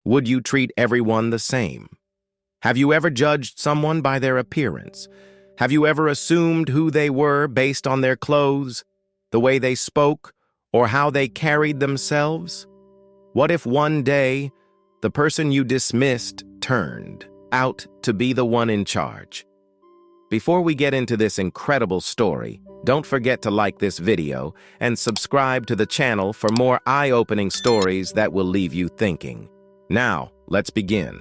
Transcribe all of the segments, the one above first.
Would you treat everyone the same? Have you ever judged someone by their appearance? Have you ever assumed who they were based on their clothes, the way they spoke, or how they carried themselves? What if one day, the person you dismissed turned out to be the one in charge? Before we get into this incredible story, don't forget to like this video and subscribe to the channel for more eye-opening stories that will leave you thinking. Now, let's begin.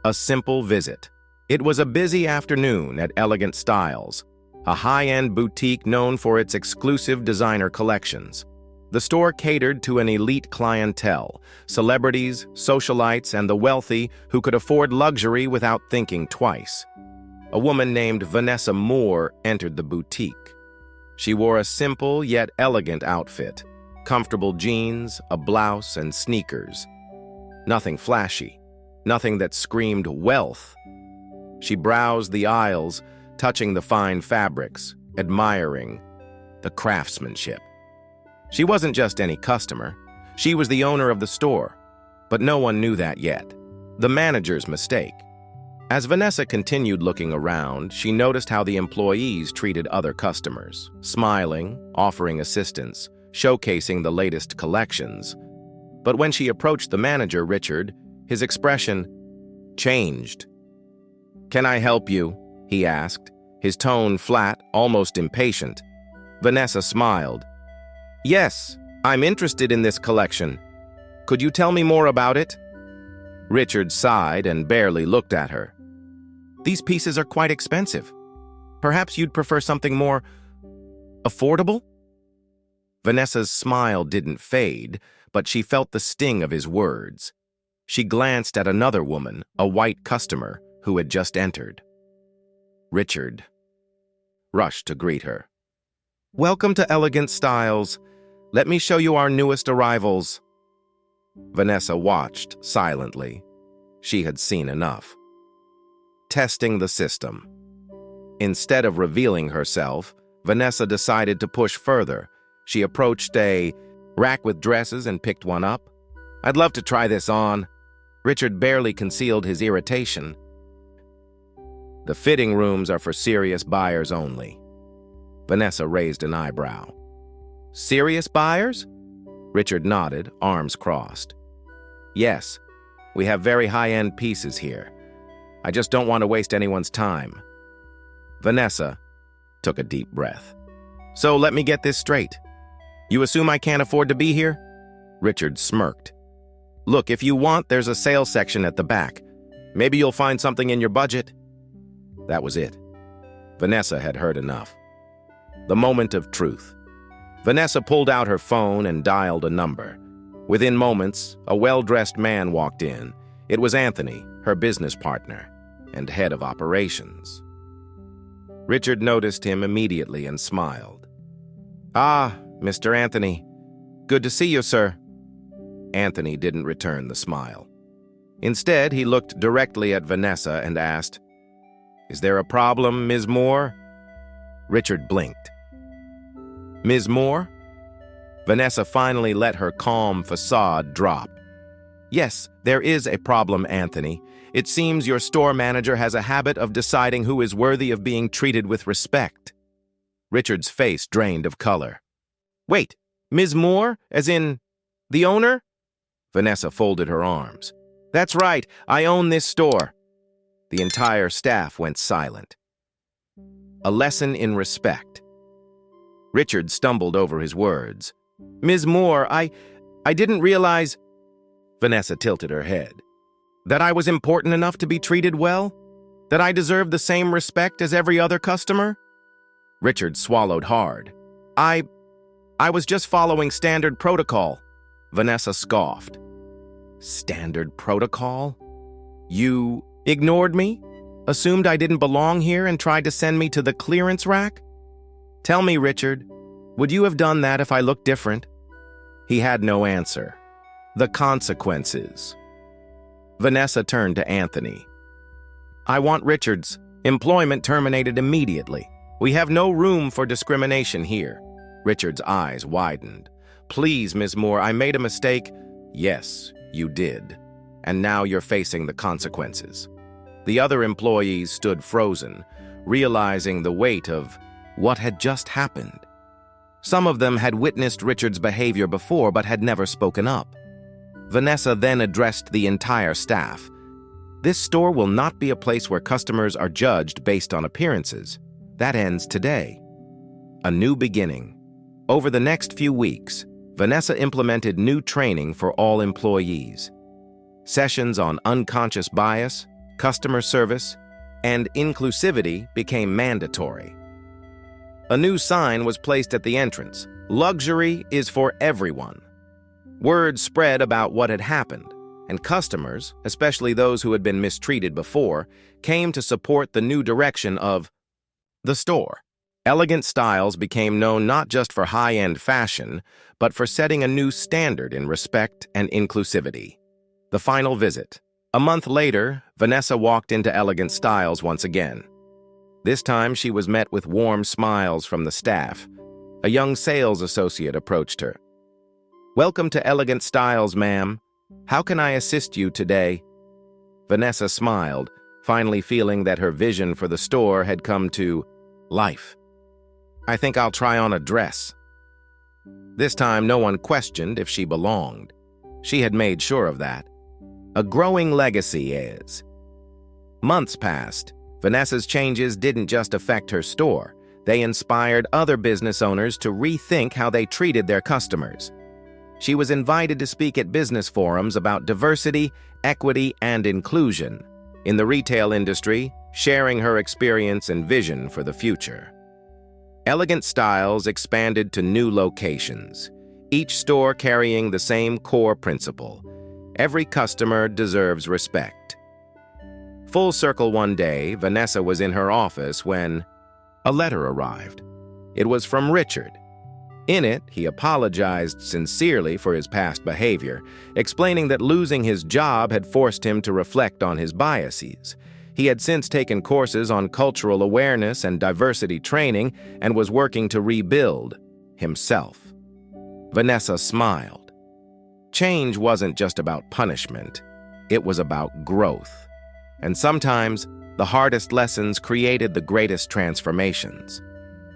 A simple visit. It was a busy afternoon at Elegant Styles, a high-end boutique known for its exclusive designer collections. The store catered to an elite clientele, celebrities, socialites, and the wealthy who could afford luxury without thinking twice. A woman named Vanessa Moore entered the boutique. She wore a simple yet elegant outfit, comfortable jeans, a blouse, and sneakers. Nothing flashy, nothing that screamed wealth. She browsed the aisles, touching the fine fabrics, admiring the craftsmanship. She wasn't just any customer. She was the owner of the store, but no one knew that yet. The manager's mistake. As Vanessa continued looking around, she noticed how the employees treated other customers, smiling, offering assistance, showcasing the latest collections. But when she approached the manager, Richard, his expression changed. "Can I help you?" he asked, his tone flat, almost impatient. Vanessa smiled. "Yes, I'm interested in this collection. Could you tell me more about it?" Richard sighed and barely looked at her. "These pieces are quite expensive. Perhaps you'd prefer something more affordable?" Vanessa's smile didn't fade, but she felt the sting of his words. She glanced at another woman, a white customer, who had just entered. Richard rushed to greet her. "Welcome to Elegant Styles. Let me show you our newest arrivals." Vanessa watched silently. She had seen enough. Testing the system. Instead of revealing herself, Vanessa decided to push further. She approached a rack with dresses and picked one up. "I'd love to try this on." Richard barely concealed his irritation. "The fitting rooms are for serious buyers only." Vanessa raised an eyebrow. "Serious buyers?" Richard nodded, arms crossed. "Yes, we have very high-end pieces here. I just don't want to waste anyone's time." Vanessa took a deep breath. "So let me get this straight. You assume I can't afford to be here?" Richard smirked. "Look, if you want, there's a sales section at the back. Maybe you'll find something in your budget." That was it. Vanessa had heard enough. The moment of truth. Vanessa pulled out her phone and dialed a number. Within moments, a well-dressed man walked in. It was Anthony, her business partner, and head of operations. Richard noticed him immediately and smiled. "Ah, Mr. Anthony. Good to see you, sir." Anthony didn't return the smile. Instead, he looked directly at Vanessa and asked, "Is there a problem, Ms. Moore?" Richard blinked. "Ms. Moore?" Vanessa finally let her calm facade drop. "Yes, there is a problem, Anthony. It seems your store manager has a habit of deciding who is worthy of being treated with respect." Richard's face drained of color. "Wait, Ms. Moore, as in the owner?" Vanessa folded her arms. "That's right, I own this store." The entire staff went silent. A lesson in respect. Richard stumbled over his words. "Ms. Moore, I didn't realize—" Vanessa tilted her head. "That I was important enough to be treated well? That I deserved the same respect as every other customer?" Richard swallowed hard. I was just following standard protocol." Vanessa scoffed. "Standard protocol? You ignored me? Assumed I didn't belong here and tried to send me to the clearance rack? Tell me, Richard, would you have done that if I looked different?" He had no answer. The consequences. Vanessa turned to Anthony. "I want Richard's employment terminated immediately. We have no room for discrimination here." Richard's eyes widened. "Please, Ms. Moore, I made a mistake." "Yes, you did." and now you're facing the consequences. The other employees stood frozen, realizing the weight of what had just happened. Some of them had witnessed Richard's behavior before but had never spoken up. Vanessa then addressed the entire staff. This store will not be a place where customers are judged based on appearances. That ends today. A new beginning. Over the next few weeks, Vanessa implemented new training for all employees. Sessions on unconscious bias, customer service, and inclusivity became mandatory. A new sign was placed at the entrance. Luxury is for everyone. Word spread about what had happened, and customers, especially those who had been mistreated before, came to support the new direction of the store. Elegant Styles became known not just for high-end fashion, but for setting a new standard in respect and inclusivity. The final visit. A month later, Vanessa walked into Elegant Styles once again. This time, she was met with warm smiles from the staff. A young sales associate approached her. "Welcome to Elegant Styles, ma'am. How can I assist you today?" Vanessa smiled, finally feeling that her vision for the store had come to life. "I think I'll try on a dress." This time, no one questioned if she belonged. She had made sure of that. A growing legacy is. Months passed. Vanessa's changes didn't just affect her store. They inspired other business owners to rethink how they treated their customers. She was invited to speak at business forums about diversity, equity, and inclusion in the retail industry, sharing her experience and vision for the future. Elegant Styles expanded to new locations, each store carrying the same core principle: every customer deserves respect. Full circle one day, Vanessa was in her office when a letter arrived. It was from Richard. In it, he apologized sincerely for his past behavior, explaining that losing his job had forced him to reflect on his biases. He had since taken courses on cultural awareness and diversity training and was working to rebuild himself. Vanessa smiled. Change wasn't just about punishment, it was about growth. And sometimes, the hardest lessons created the greatest transformations.